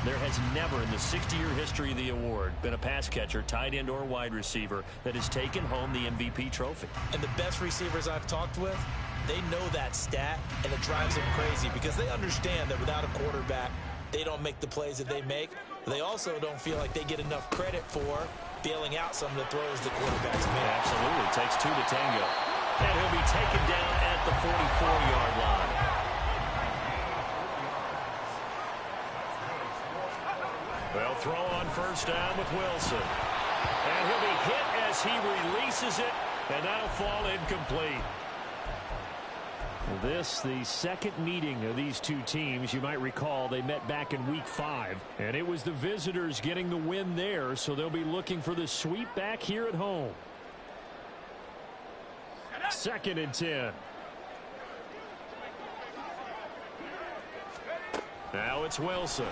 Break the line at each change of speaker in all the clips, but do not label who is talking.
There has never in the 60-year history of the award been a pass catcher, tight end, or wide receiver that has taken home the MVP trophy.
And the best receivers I've talked with, they know that stat, and it drives them crazy because they understand that without a quarterback, they don't make the plays that they make. They also don't feel like they get enough credit for bailing out some of the throws the quarterbacks make.
Absolutely. It takes two to tango. And he'll be taken down at the 44-yard line. They'll throw on first down with Wilson. And he'll be hit as he releases it, and that'll fall incomplete. This, the second meeting of these two teams. You might recall they met back in Week 5, and it was the visitors getting the win there, so they'll be looking for the sweep back here at home. 2nd and 10. Now it's Wilson.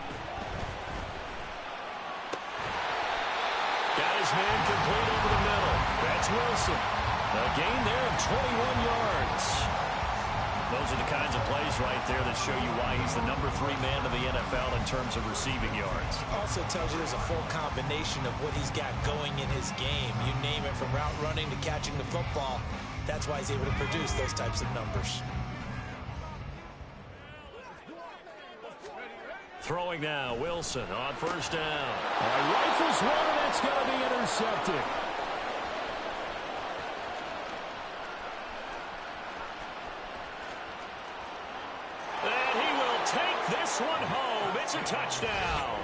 Got his man complete over the middle. That's Wilson. A gain there of 21 yards. Those are the kinds of plays right there that show you why he's the number 3 man of the NFL in terms of receiving yards.
Also tells you there's a full combination of what he's got going in his game. You name it, from route running to catching the football. That's why he's able to produce those types of numbers.
Throwing now, Wilson on first down. Rifles one, and that's going to be intercepted. This one home. It's a touchdown.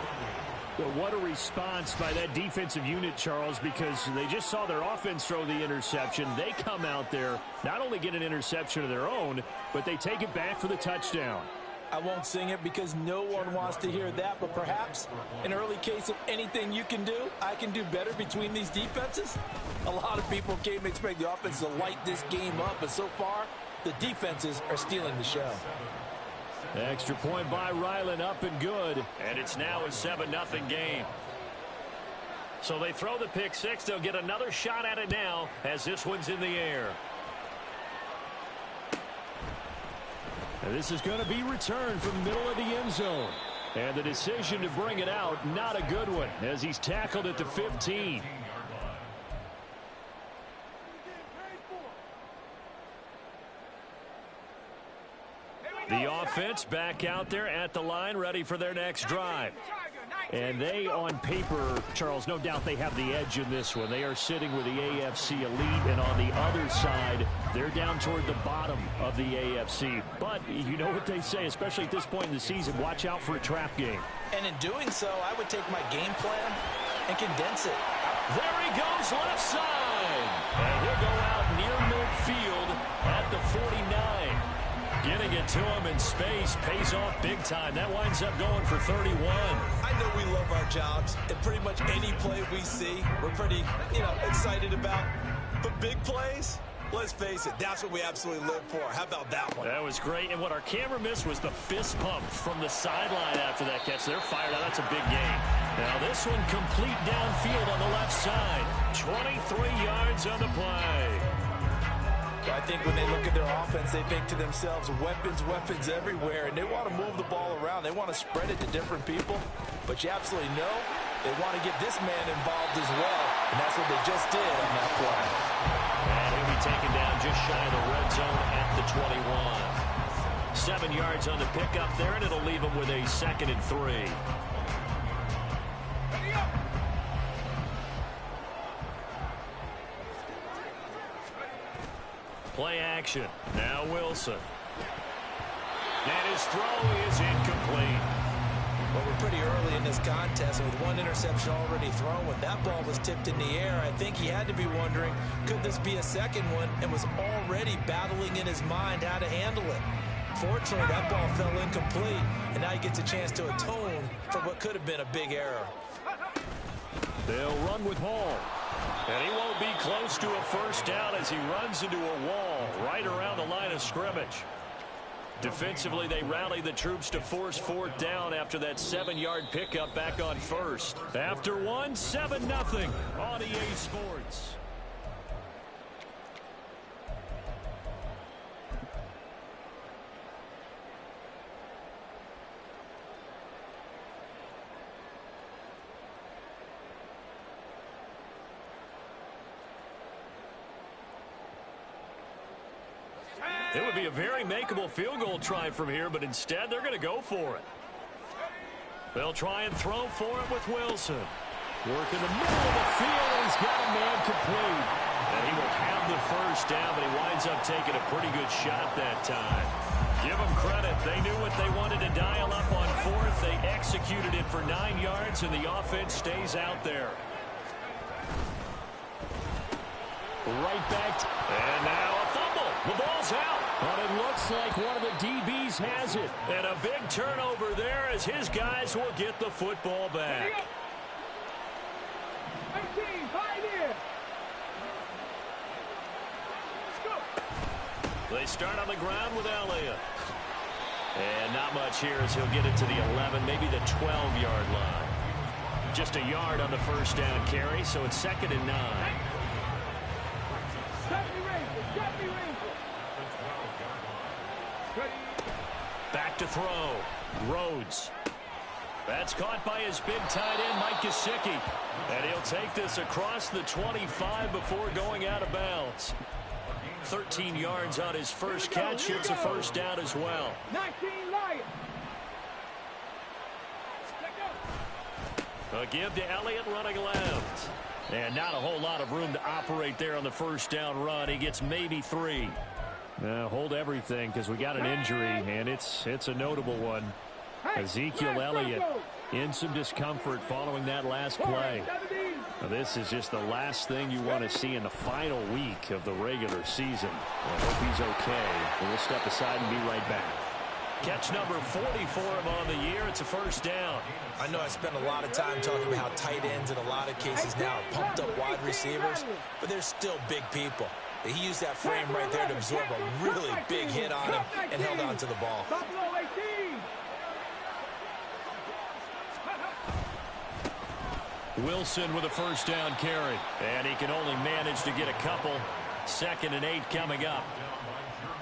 Well, what a response by that defensive unit, Charles, because they just saw their offense throw the interception. They come out there, not only get an interception of their own, but they take it back for the touchdown.
I won't sing it because no one wants to hear that, but perhaps an early case of anything you can do, I can do better between these defenses. A lot of people came to expect the offense to light this game up, but so far, the defenses are stealing the show.
Extra point by Ryland, up and good. And it's now a 7-0 game. So they throw the pick six. They'll get another shot at it now as this one's in the air. And this is going to be returned from the middle of the end zone. And the decision to bring it out, not a good one, as he's tackled at the 15. The offense back out there at the line, ready for their next drive. And they, on paper, Charles, no doubt they have the edge in this one. They are sitting with the AFC elite, and on the other side, they're down toward the bottom of the AFC. But you know what they say, especially at this point in the season, watch out for a trap game.
And in doing so, I would take my game plan and condense it.
There he goes, left side. And he'll go out near midfield at the 49. Getting it to him in space pays off big time. That winds up going for 31.
I know we love our jobs, and pretty much any play we see, we're pretty, excited about. But big plays, let's face it, that's what we absolutely live for. How about that one?
That was great, and what our camera missed was the fist pump from the sideline after that catch. They're fired out. That's a big game. Now this one complete downfield on the left side. 23 yards on the play.
I think when they look at their offense, they think to themselves, weapons everywhere, and they want to move the ball around. They want to spread it to different people, but you absolutely know they want to get this man involved as well, and that's what they just did on that play.
And he'll be taken down just shy of the red zone at the 21. 7 yards on the pickup there, and it'll leave him with a 2nd and 3. Play action. Now Wilson. And his throw is incomplete.
Well, we're pretty early in this contest, and with one interception already thrown, when that ball was tipped in the air, I think he had to be wondering, could this be a second one, and was already battling in his mind how to handle it. Fortunately, that ball fell incomplete, and now he gets a chance to atone for what could have been a big error.
They'll run with Hall. And he won't be close to a first down as he runs into a wall right around the line of scrimmage. Defensively, they rally the troops to force 4th down after that 7-yard pickup back on first. After one, 7-0 on EA Sports. It would be a very makeable field goal try from here, but instead they're going to go for it. They'll try and throw for it with Wilson. Work in the middle of the field, and he's got a man complete. And he will have the first down, but he winds up taking a pretty good shot that time. Give them credit. They knew what they wanted to dial up on fourth. They executed it for 9 yards, and the offense stays out there. Right back. And now a fumble. The ball's out. But it looks like one of the DBs has it. And a big turnover there as his guys will get the football back. They start on the ground with Elliott. And not much here as he'll get it to the 11, maybe the 12-yard line. Just a yard on the first down carry, so it's 2nd and 9. Back to throw. Rhodes. That's caught by his big tight end, Mike Gesicki. And he'll take this across the 25 before going out of bounds. 13 yards on his first catch. It's a first down as well.
19 Lions.
A give to Elliott running left. And not a whole lot of room to operate there on the first down run. He gets maybe 3. Hold everything because we got an injury, and it's a notable one. Ezekiel Elliott in some discomfort following that last play. Now, this is just the last thing you want to see in the final week of the regular season. I hope he's okay. We'll step aside and be right back. Catch number 40 for him on the year. It's a first down.
I know I spent a lot of time talking about how tight ends in a lot of cases now are pumped up wide receivers, but they're still big people. He used that frame right there to absorb a really big hit on him and held on to the ball.
Wilson with a first down carry. And he can only manage to get a couple. 2nd and 8 coming up.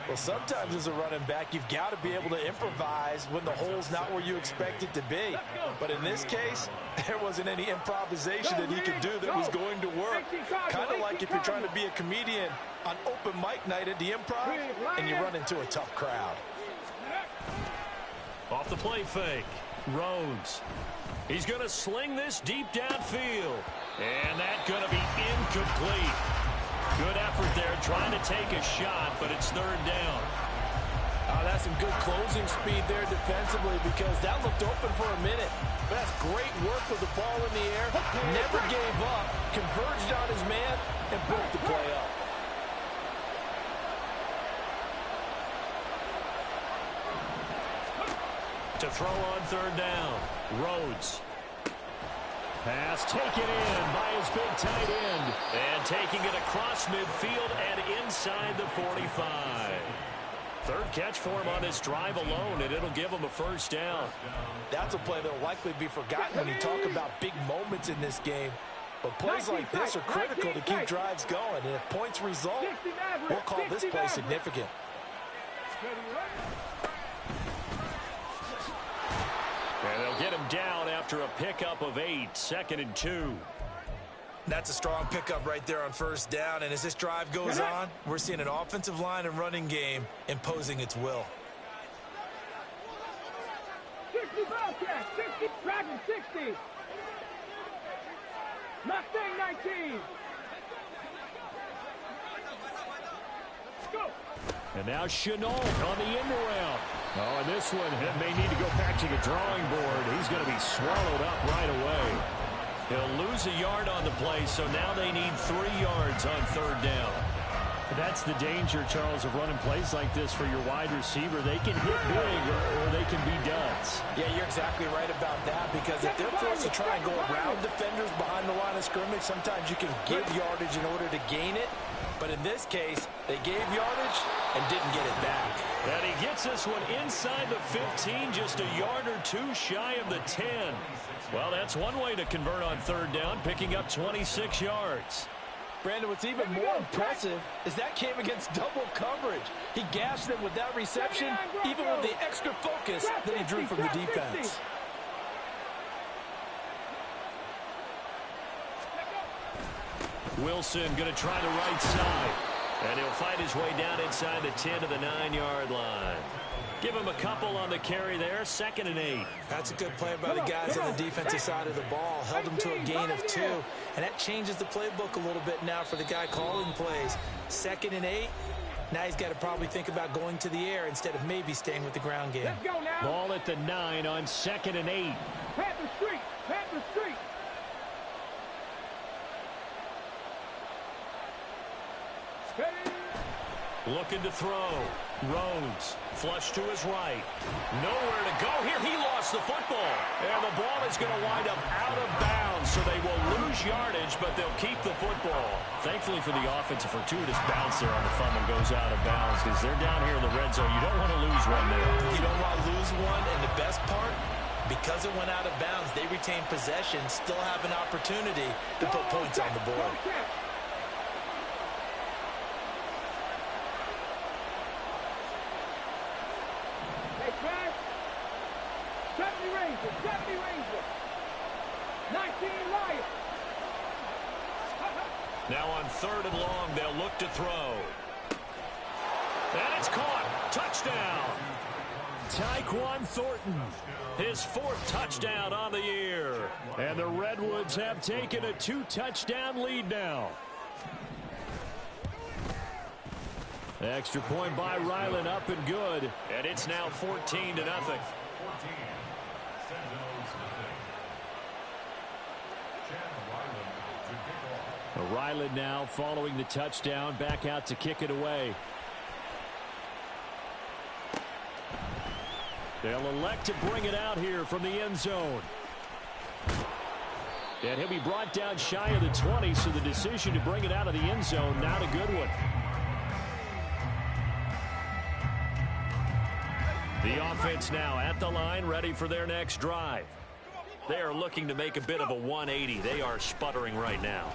Well, sometimes as a running back, you've got to be able to improvise when the hole's not where you expect it to be. But in this case, there wasn't any improvisation that he could do that was going to work. Kind of like if you're trying to be a comedian on open mic night at the Improv and you run into a tough crowd.
Off the play fake. Rhodes. He's going to sling this deep downfield. And that's going to be incomplete. Good effort there trying to take a shot, but it's 3rd down.
That's some good closing speed there defensively because that looked open for a minute. But that's great work with the ball in the air. Never gave up, converged on his man, and broke the play up.
To throw on 3rd down. Rhodes. Pass taken in by his big tight end. And taking it across midfield and inside the 45. 3rd catch for him on this drive alone, and it'll give him a first down.
That's a play that will likely be forgotten when you talk about big moments in this game. But plays like this are critical to keep drives going. And if points result, we'll call this play significant.
And they'll get him down after a pickup of 8, 2nd and 2.
That's a strong pickup right there on first down. And as this drive goes on, we're seeing an offensive line and running game imposing its will.
60 Bobcat, 60, Dragon 60. Mustang 19. Go.
And now Chenault on the end around. Oh, and this one may need to go back to the drawing board. He's going to be swallowed up right away. He'll lose a yard on the play, so now they need 3 yards on 3rd down. That's the danger, Charles, of running plays like this for your wide receiver. They can hit big or they can be duds.
Yeah, you're exactly right about that because if they're forced to try and go around defenders behind the line of scrimmage, sometimes you can give yardage in order to gain it. But in this case, they gave yardage and didn't get it back.
And he gets this one inside the 15, just a yard or 2 shy of the 10. Well, that's one way to convert on 3rd down, picking up 26 yards.
Brandon, what's even more impressive is that came against double coverage. He gashed them with that reception, even with the extra focus that he drew from the defense.
Wilson going to try the right side. And he'll fight his way down inside the 10 to the 9-yard line. Give him a couple on the carry there. 2nd and 8.
That's a good play by the guys on the defensive side of the ball. Held them to a gain of 2. And that changes the playbook a little bit now for the guy calling plays. 2nd and 8. Now he's got to probably think about going to the air instead of maybe staying with the ground game.
Let's go now.
Ball at the 9 on 2nd and 8.
Panther Street. Panther Street.
Looking to throw. Rhodes. Flush to his right. Nowhere to go here. He lost the football. And the ball is going to wind up out of bounds, so they will lose yardage, but they'll keep the football. Thankfully for the offense, a fortuitous bounce there on the fumble goes out of bounds because they're down here in the red zone. You don't want to lose one there.
You don't want to lose one, and the best part, because it went out of bounds, they retain possession, still have an opportunity to put points on the board.
Deputy Ranger. 19 Lions.
Now on 3rd and long, they'll look to throw. And it's caught. Touchdown. Tyquan Thornton. His 4th touchdown on the year. And the Redwoods have taken a 2-touchdown lead now. Extra point by Ryland up and good. And it's now 14-0. Ryland now following the touchdown, back out to kick it away. They'll elect to bring it out here from the end zone. And he'll be brought down shy of the 20, so the decision to bring it out of the end zone, not a good one. The offense now at the line, ready for their next drive. They are looking to make a bit of a 180. They are sputtering right now.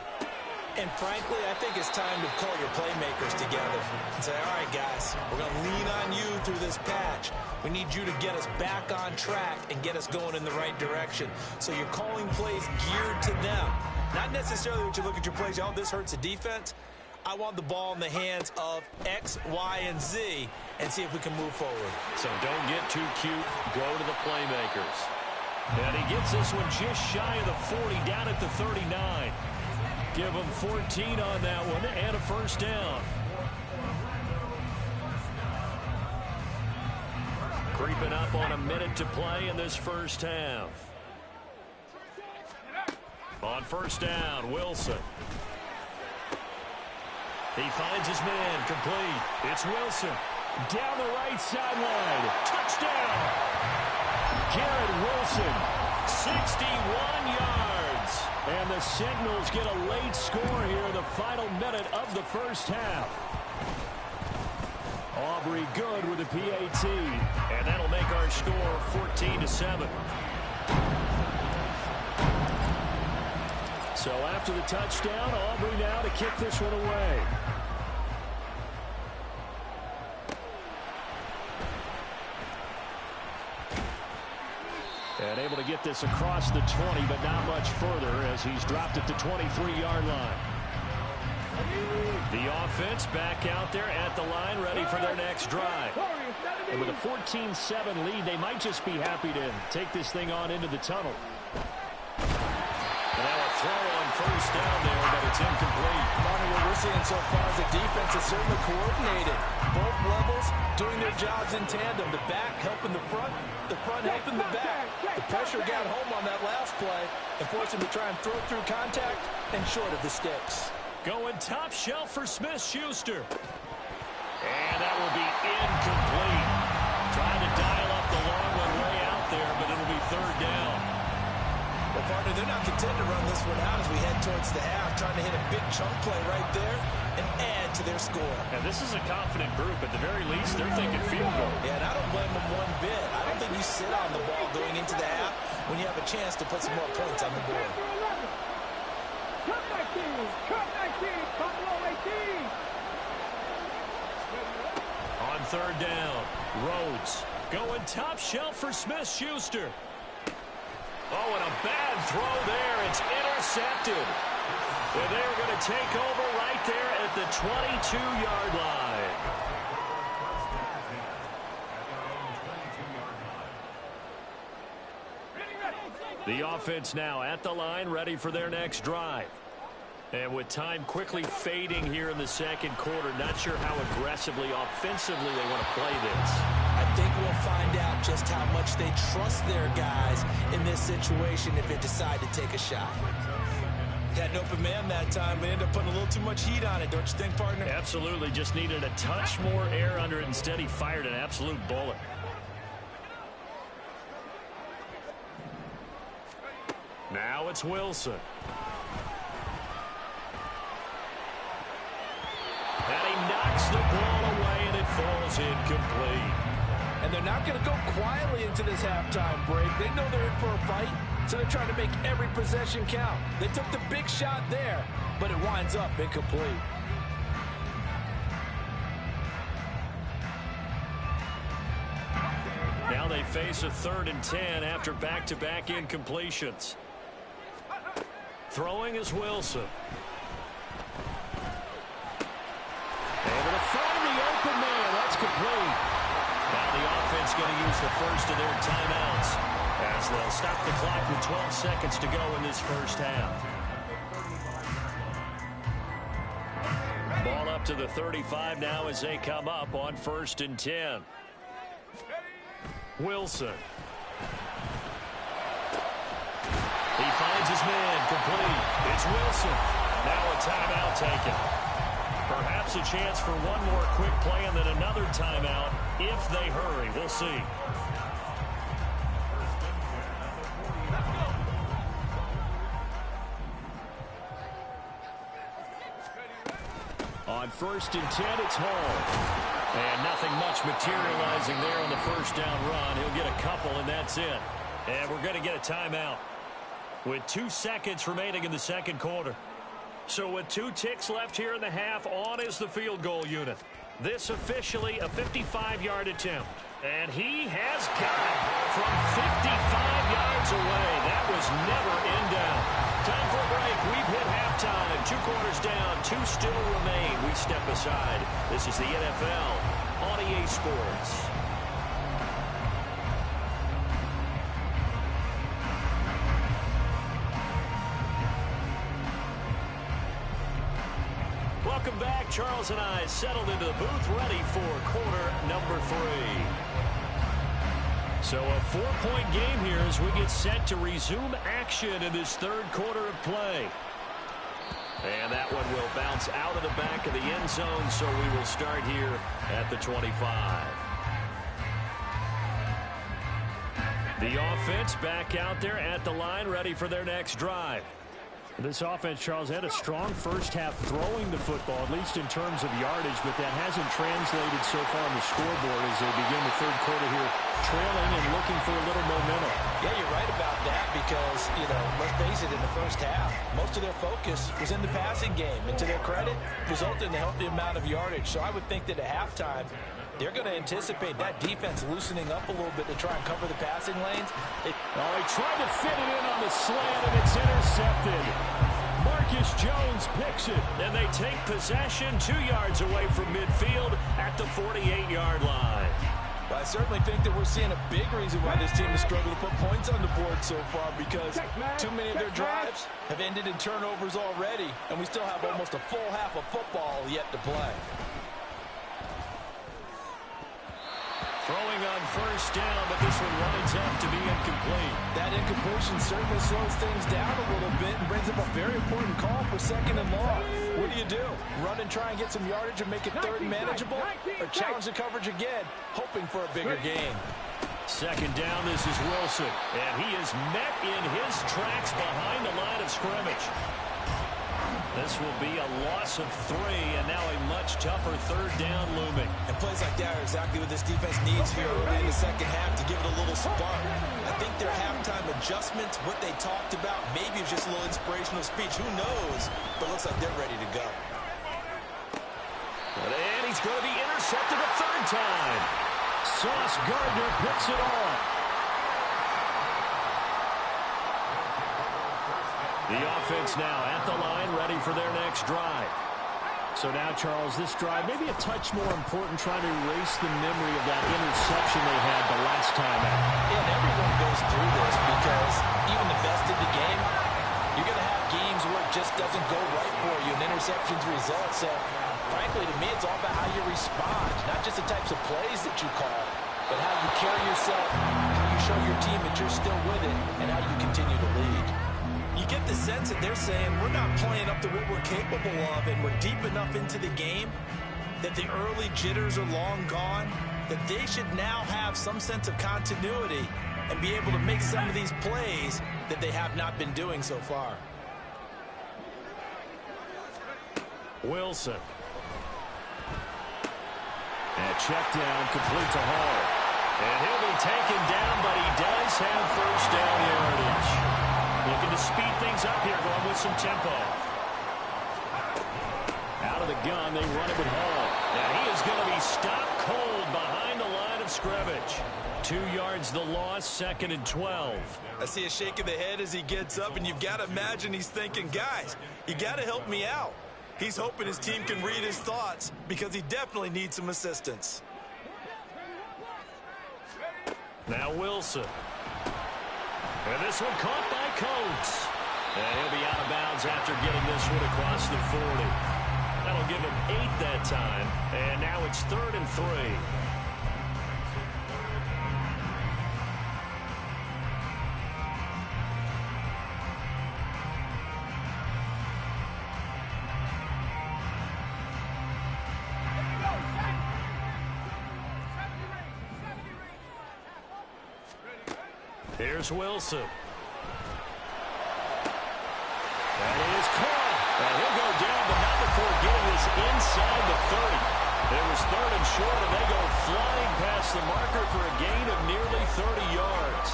And frankly, I think it's time to call your playmakers together and say, all right, guys, we're going to lean on you through this patch. We need you to get us back on track and get us going in the right direction. So you're calling plays geared to them. Not necessarily what you look at your plays, oh, this hurts the defense. I want the ball in the hands of X, Y, and Z and see if we can move forward.
So don't get too cute. Go to the playmakers. And he gets this one just shy of the 40, down at the 39. Give him 14 on that one and a first down. Creeping up on a minute to play in this first half. On first down, Wilson. He finds his man, complete. It's Wilson. Down the right sideline. Touchdown. Garrett Wilson, 61 yards. And the Signals get a late score here in the final minute of the first half. Aubrey good with a PAT. And that'll make our score 14-7. So after the touchdown, Aubrey now to kick this one away. And able to get this across the 20, but not much further as he's dropped at the 23-yard line. The offense back out there at the line, ready for their next drive. And with a 14-7 lead, they might just be happy to take this thing on into the tunnel. And now a throw on first down there, but it's incomplete.
What we're seeing so far is the defense is certainly coordinated. Both levels doing their jobs in tandem. The back helping the front helping the back. The pressure got home on that last play and forced him to try and throw through contact and short of the sticks.
Going top shelf for Smith-Schuster. And that will be incomplete. Trying to dial up the long one way out there, but it'll be third down.
Well, partner, they're not content to run this one out as we head towards the half, trying to hit a big chunk play right there and add to their score.
And this is a confident group. At the very least, they're thinking field goal.
Yeah, and I don't blame them one bit. I don't think you sit on the ball going into the half when you have a chance to put some more points on the board.
Cut 19, cut 19, Buffalo 18.
On third down, Rhodes going top shelf for Smith-Schuster. Oh, and a bad throw there. It's intercepted. And they're going to take over right there at the 22-yard line. The offense now at the line, ready for their next drive. And with time quickly fading here in the second quarter, not sure how aggressively, offensively they want to play this.
I think we'll find out just how much they trust their guys in this situation if they decide to take a shot. Had an open man that time, but ended up putting a little too much heat on it, don't you think, partner?
Absolutely. Just needed a touch more air under it. Instead, he fired an absolute bullet. Now it's Wilson. And he knocks the ball away, and it falls incomplete.
And they're not going to go quietly into this halftime break. They know they're in for a fight, so they're trying to make every possession count. They took the big shot there, but it winds up incomplete.
Now they face a 3rd and 10 after back-to-back incompletions. Throwing is Wilson. Able to find the open man. That's complete. Now the offense going to use the first of their timeouts as they'll stop the clock with 12 seconds to go in this first half. Ball up to the 35 now as they come up on 1st and 10. Wilson. He finds his man, complete. It's Wilson. Now a timeout taken. Perhaps a chance for one more quick play and then another timeout if they hurry. We'll see. On 1st and 10, it's Hall. And nothing much materializing there on the first down run. He'll get a couple, and that's it. And we're going to get a timeout with 2 seconds remaining in the second quarter. So with 2 ticks left here in the half, on is the field goal unit. This officially a 55-yard attempt. And he has got it from 55 yards away. That was never in doubt. Time for a break. We've hit halftime. 2 quarters down. 2 still remain. We step aside. This is the NFL on EA Sports. Welcome back. Charles and I settled into the booth, ready for quarter number 3. So a 4-point game here as we get set to resume action in this third quarter of play. And that one will bounce out of the back of the end zone, so we will start here at the 25. The offense back out there at the line, ready for their next drive. This offense, Charles, had a strong first half throwing the football, at least in terms of yardage, but that hasn't translated so far on the scoreboard as they begin the third quarter here, trailing and looking for a little momentum.
Yeah, you're right about that because, let's face it, in the first half, most of their focus was in the passing game. And to their credit, resulted in a healthy amount of yardage. So I would think that at halftime, they're going to anticipate that defense loosening up a little bit to try and cover the passing lanes.
He tried to fit it in on the slant, and it's intercepted. Marcus Jones picks it, and they take possession 2 yards away from midfield at the 48-yard line.
Well, I certainly think that we're seeing a big reason why this team has struggled to put points on the board so far, because too many of their drives have ended in turnovers already, and we still have almost a full half of football yet to play.
Throwing on first down, but this one winds up to be incomplete.
That incompletion certainly slows things down a little bit and brings up a very important call for 2nd and long. What do? Run and try and get some yardage and make it third and manageable? Or challenge the coverage again, hoping for a bigger gain?
2nd down, this is Wilson. And he is met in his tracks behind the line of scrimmage. This will be a loss of 3, and now a much tougher 3rd down looming.
And plays like that are exactly what this defense needs here early in the second half to give it a little spark. I think their halftime adjustments, what they talked about, maybe it's just a little inspirational speech. Who knows? But it looks like they're ready to go.
And he's going to be intercepted a 3rd time. Sauce Gardner picks it off. The offense now at the line, ready for their next drive. So now, Charles, this drive maybe a touch more important, trying to erase the memory of that interception they had the last time out.
Yeah, and everyone goes through this because even the best in the game, you're going to have games where it just doesn't go right for you, and interceptions result. So, frankly, to me, it's all about how you respond, not just the types of plays that you call, but how you carry yourself, how you show your team that you're still with it, and how you continue to lead. You get the sense that they're saying we're not playing up to what we're capable of, and we're deep enough into the game that the early jitters are long gone, that they should now have some sense of continuity and be able to make some of these plays that they have not been doing so far.
Wilson. And check down, complete to Hall. And he'll be taken down, but he does have first down yardage. Looking to speed things up here, going with some tempo. Out of the gun, they run it with Hall. And he is going to be stopped cold behind the line of scrimmage. 2 yards the loss, 2nd and 12.
I see a shake of the head as he gets up, and you've got to imagine he's thinking, guys, you got to help me out. He's hoping his team can read his thoughts because he definitely needs some assistance.
Now Wilson. And this one caught by Coates. And he'll be out of bounds after getting this one across the 40. That'll give him 8 that time. And now it's 3rd and 3. Here's Wilson. That is caught. And he'll go down, but not before getting this inside the 30. It was 3rd and short, and they go flying past the marker for a gain of nearly 30 yards.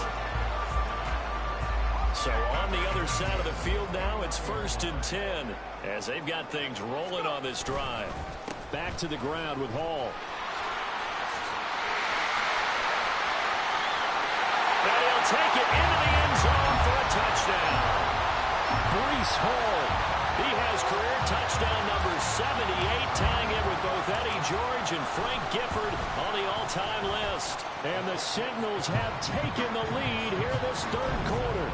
So on the other side of the field now, it's 1st and 10 as they've got things rolling on this drive. Back to the ground with Hall. Take it into the end zone for a touchdown. Breece Hall. He has career touchdown number 78, tying it with both Eddie George and Frank Gifford on the all-time list. And the Signals have taken the lead here this 3rd quarter.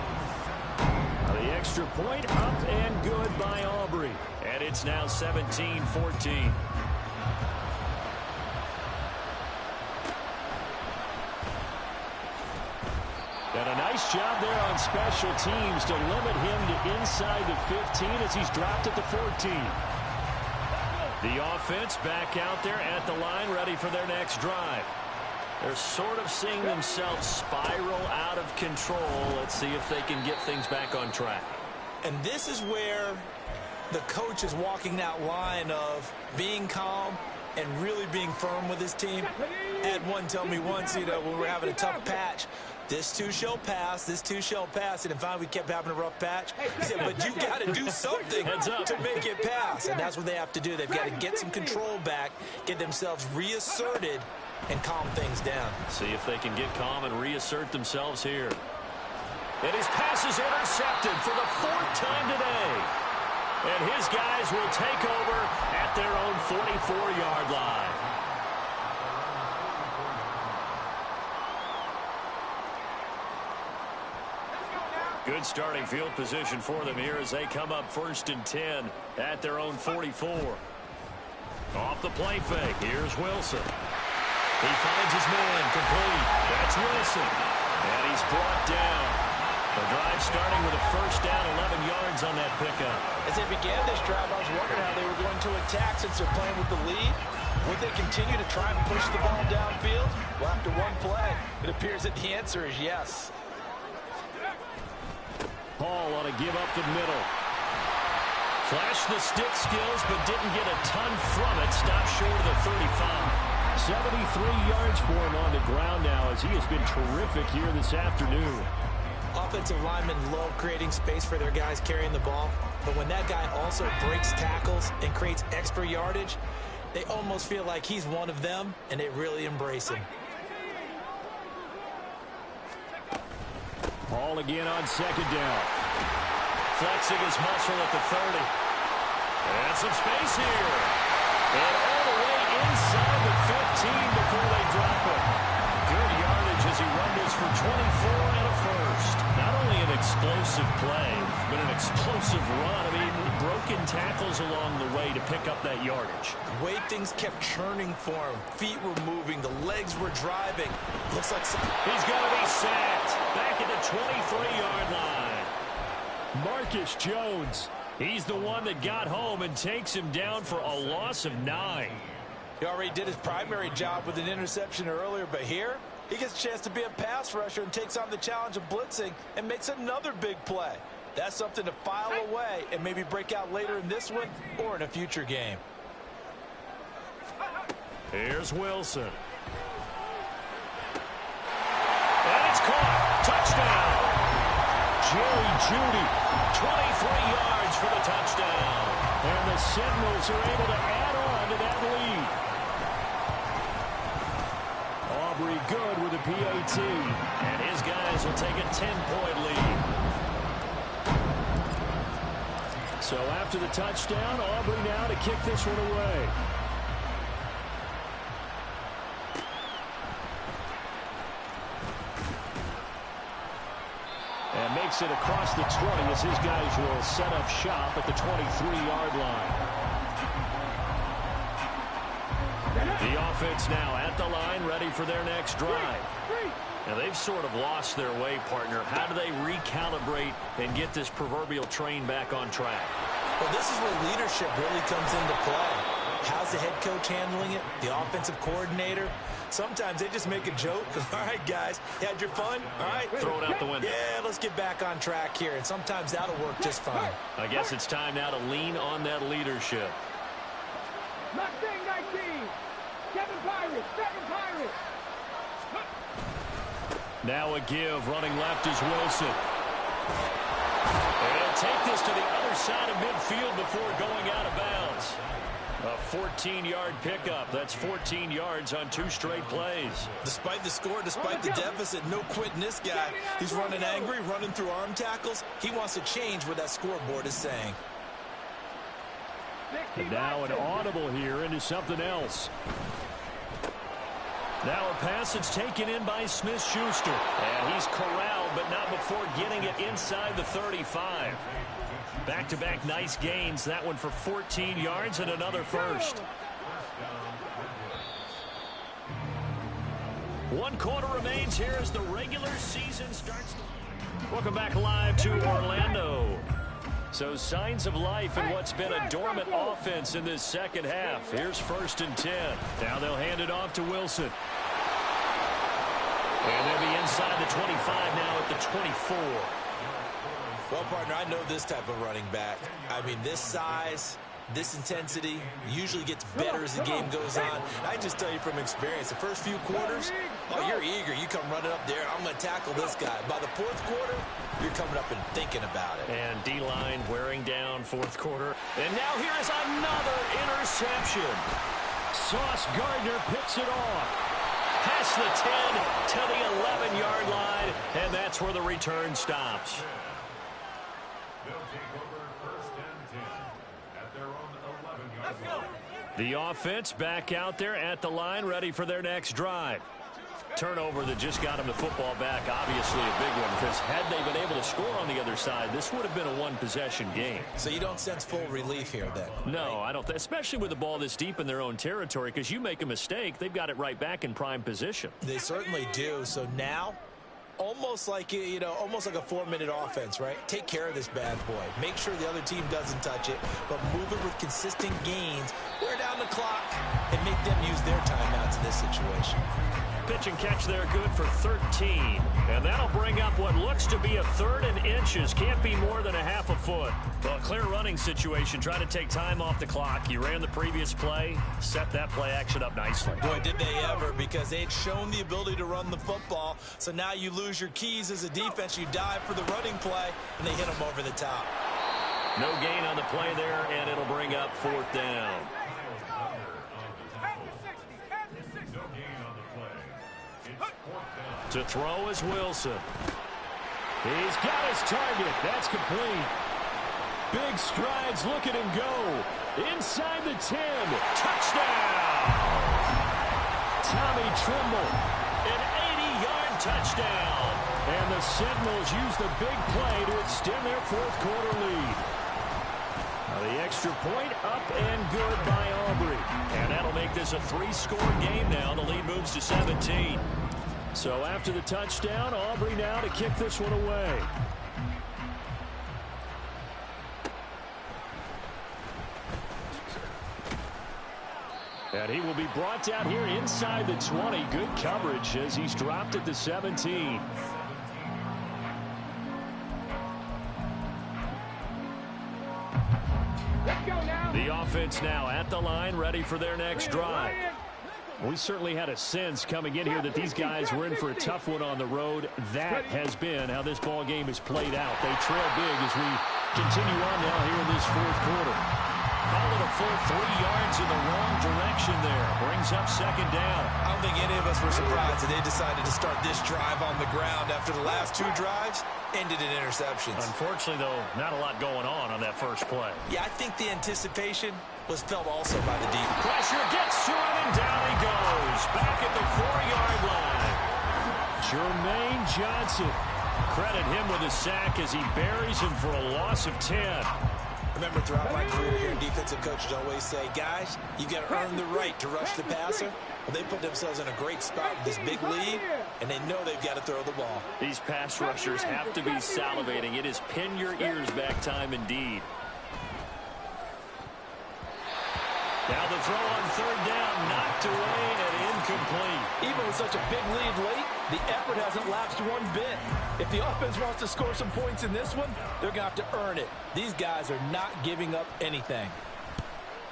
The extra point up and good by Aubrey. And it's now 17-14. And a nice job there on special teams to limit him to inside the 15 as he's dropped at the 14. The offense back out there at the line, ready for their next drive. They're sort of seeing themselves spiral out of control. Let's see if they can get things back on track.
And this is where the coach is walking that line of being calm and really being firm with his team. Had one tell me once, when we were having a tough patch, this too shall pass, this too shall pass. And finally we kept having a rough patch. He said, but you got to do something to make it pass. And that's what they have to do. They've got to get some control back, get themselves reasserted, and calm things down.
See if they can get calm and reassert themselves here. And his pass is intercepted for the 4th time today. And his guys will take over at their own 44-yard line. Good starting field position for them here as they come up 1st and 10 at their own 44. Off the play fake, here's Wilson. He finds his man complete. That's Wilson. And he's brought down. The drive starting with a 1st down, 11 yards on that pickup.
As they began this drive, I was wondering how they were going to attack since they're playing with the lead. Would they continue to try and push the ball downfield? Well, after one play, it appears that the answer is yes.
Hall on a give up the middle. Flashed the stick skills, but didn't get a ton from it. Stopped short of the 35. 73 yards for him on the ground now as he has been terrific here this afternoon.
Offensive linemen love creating space for their guys carrying the ball, but when that guy also breaks tackles and creates extra yardage, they almost feel like he's one of them, and they really embrace him.
Ball again on 2nd down. flexing his muscle at the 30. And some space here. And all the way inside the 15 before they drop it. Good yardage as he rumbles for 24 and a first. Not only an explosive play, but an explosive run. I mean, broken tackles along the way to pick up that yardage.
The way things kept churning for him. Feet were moving. The legs were driving. Looks like
he's going to be sacked. Back at the 23-yard line. Marcus Jones. He's the one that got home and takes him down for a loss of 9.
He already did his primary job with an interception earlier, but here he gets a chance to be a pass rusher and takes on the challenge of blitzing and makes another big play. That's something to file away and maybe break out later in this one or in a future game.
Here's Wilson. And it's caught. Touchdown. Jerry Jeudy, 23 yards for the touchdown. And the Sentinels are able to add on to that lead. Aubrey good with a PAT. And his guys will take a 10-point lead. So after the touchdown, Aubrey now to kick this one away. And makes it across the 20 as his guys will set up shop at the 23-yard line. The offense now at the line, ready for their next drive. Now they've sort of lost their way, partner. How do they recalibrate and get this proverbial train back on track?
Well, this is where leadership really comes into play. How's the head coach handling it? The offensive coordinator? Sometimes they just make a joke. All right, guys, you had your fun? All right.
Throw it out the window.
Yeah, let's get back on track here. And sometimes that'll work just fine.
I guess it's time now to lean on that leadership.
Mustang 19. Seven Pirates.
Now a give. Running left is Wilson. And he'll take this to the other side of midfield before going out of bounds. A 14-yard pickup. That's 14 yards on 2 straight plays.
Despite the score, despite the deficit, no quitting this guy. He's running angry, running through arm tackles. He wants to change what that scoreboard is saying.
And now an audible here into something else. Now a pass that's taken in by Smith-Schuster. And he's corralled, but not before getting it inside the 35. Back-to-back nice gains. That one for 14 yards and another first. 1 quarter remains here as the regular season starts. Welcome back live to Orlando. So signs of life in what's been a dormant offense in this second half. Here's 1st and 10. Now they'll hand it off to Wilson. And they'll be inside the 25 now at the 24.
Well, partner, I know this type of running back. I mean, this size, this intensity usually gets better as the game goes on. And I just tell you from experience, the first few quarters, oh, you're eager. You come running up there, I'm going to tackle this guy. By the 4th quarter, you're coming up and thinking about it.
And D-line wearing down 4th quarter. And now here is another interception. Sauce Gardner picks it off. Past the 10 to the 11-yard line, and that's where the return stops. The offense back out there at the line, ready for their next drive. Turnover that just got them the football back, obviously a big one, because had they been able to score on the other side, this would have been a one-possession game.
So you don't sense full relief here then?
No, I don't, especially with the ball this deep in their own territory, because you make a mistake, they've got it right back in prime position.
They certainly do. So now, almost like, you know, almost like a 4-minute offense, right? Take care of this bad boy. Make sure the other team doesn't touch it, but move it with consistent gains. Wear down the clock and make them use their timeouts in this situation.
Pitch and catch there, good for 13. And that'll bring up what looks to be a 3rd and inches. Can't be more than a half a foot. Well, clear running situation. Try to take time off the clock. You ran the previous play. Set that play action up nicely.
Boy, did they ever, because they'd shown the ability to run the football. So now you lose your keys as a defense. You dive for the running play, and they hit them over the top.
No gain on the play there, and it'll bring up 4th down. To throw is Wilson. He's got his target. That's complete. Big strides. Look at him go. Inside the 10. Touchdown. Tommy Tremble. An 80-yard touchdown. And the Sentinels use the big play to extend their fourth quarter lead. The extra point up and good by Aubrey. And that'll make this a 3-score game now. The lead moves to 17. So after the touchdown, Aubrey now to kick this one away. And he will be brought down here inside the 20. Good coverage as he's dropped at the 17. The offense now at the line, ready for their next drive. We certainly had a sense coming in here that these guys were in for a tough one on the road. That has been how this ball game is played out. They trail big as we continue on now here in this fourth quarter. Call it a full 3 yards in the wrong direction there. Brings up second down.
I don't think any of us were surprised that they decided to start this drive on the ground after the last 2 drives ended in interceptions.
Unfortunately, though, not a lot going on that first play.
Yeah, I think the anticipation was felt also by the deep.
Pressure gets to him, and down he goes. Back at the 4-yard line. Jermaine Johnson. Credit him with a sack as he buries him for a loss of 10.
Remember, throughout my career here, defensive coaches always say, guys, you got to earn the right to rush the passer. Well, they put themselves in a great spot with this big lead, and they know they've got to throw the ball.
These pass rushers have to be salivating. It is pin your ears back time indeed. Now the throw on third down, knocked away and incomplete.
Even with such a big lead late, the effort hasn't lapsed one bit. If the offense wants to score some points in this one, they're going to have to earn it. These guys are not giving up anything.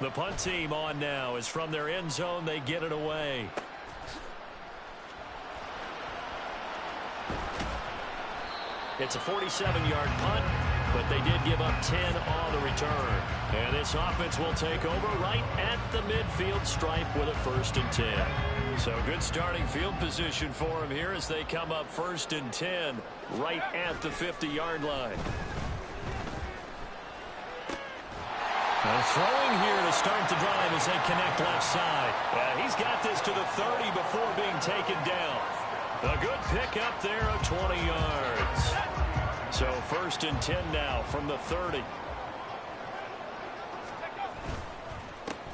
The punt team on now is from their end zone. They get it away. It's a 47-yard punt, but they did give up 10 on the return. And this offense will take over right at the midfield stripe with a 1st and 10. So good starting field position for them here as they come up 1st and 10 right at the 50-yard line. Now throwing here to start the drive as they connect left side. He's got this to the 30 before being taken down. A good pick up there of 20 yards. So 1st and 10 now from the 30.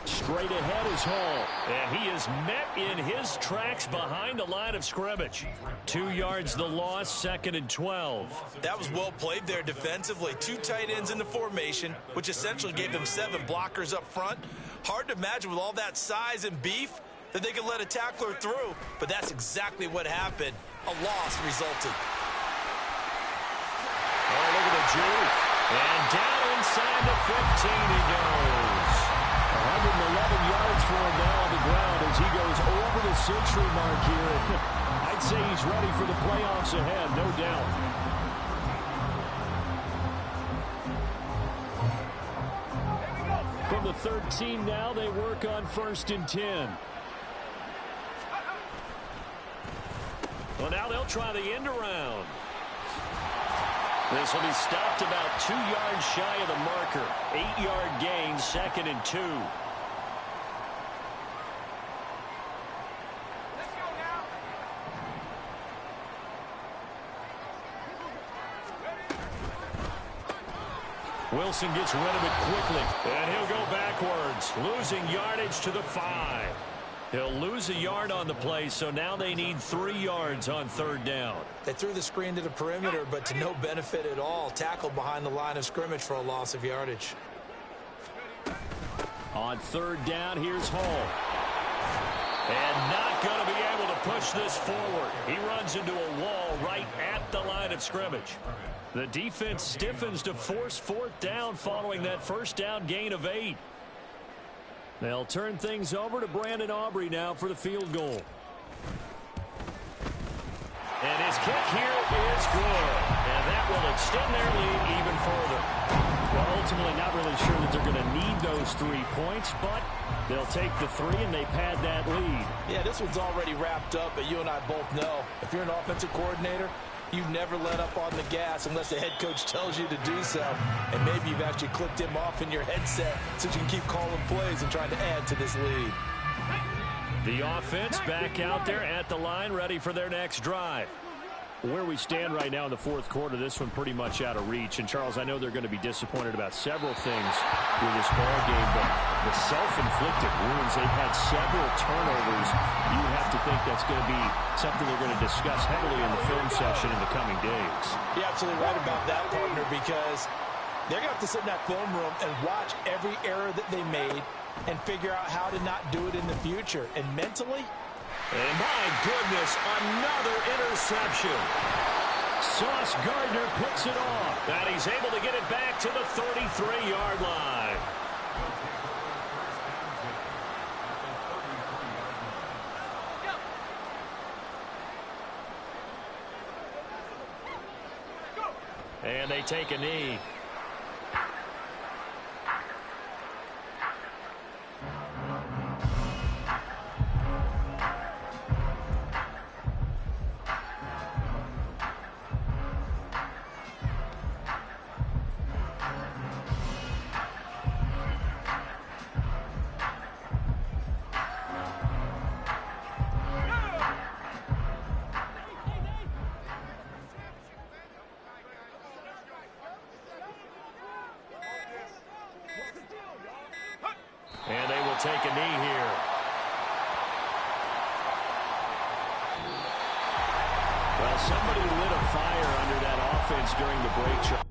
Straight ahead is Hall. And he is met in his tracks behind the line of scrimmage. 2 yards the loss, 2nd and 12.
That was well played there defensively. 2 tight ends in the formation, which essentially gave them 7 blockers up front. Hard to imagine with all that size and beef that they could let a tackler through, but that's exactly what happened. A loss resulted.
Oh, look at the juke. And down inside the 15 he goes. 111 yards for him now on the ground as he goes over the century mark here. I'd say he's ready for the playoffs ahead, no doubt. From the 13 now, they work on 1st and 10. Well, now they'll try the end around. This will be stopped about 2 yards shy of the marker. 8-yard gain, 2nd and 2. Wilson gets rid of it quickly, and he'll go backwards, losing yardage to the 5. He'll lose a yard on the play, so now they need 3 yards on 3rd down.
They threw the screen to the perimeter, but to no benefit at all. Tackled behind the line of scrimmage for a loss of yardage.
On 3rd down, here's Hall. And not going to be able to push this forward. He runs into a wall right at the line of scrimmage. The defense stiffens to force 4th down following that 1st down gain of 8. They'll turn things over to Brandon Aubrey now for the field goal. And his kick here is good. And that will extend their lead even further. Well, ultimately not really sure that they're going to need those 3 points, but they'll take the 3 and they pad that lead.
Yeah, this one's already wrapped up, but you and I both know if you're an offensive coordinator,
you never let up on the gas unless the head coach tells you to do so. And maybe you've actually clicked him off in your headset so you can keep calling plays and trying to add to this lead.
The offense back out there at the line, ready for their next drive. Where we stand right now in the fourth quarter, this one pretty much out of reach. And, Charles, I know they're going to be disappointed about several things with this ball game, but the self-inflicted wounds, they've had several turnovers. You have to think that's going to be something they're going to discuss heavily in the film session in the coming days.
You're absolutely right about that, partner, because they're going to have to sit in that film room and watch every error that they made and figure out how to not do it in the future. And mentally,
and my goodness, another interception. Sauce Gardner puts it off, and he's able to get it back to the 33-yard line. And they take a knee. And they will take a knee here. Well, somebody lit a fire under that offense during the break.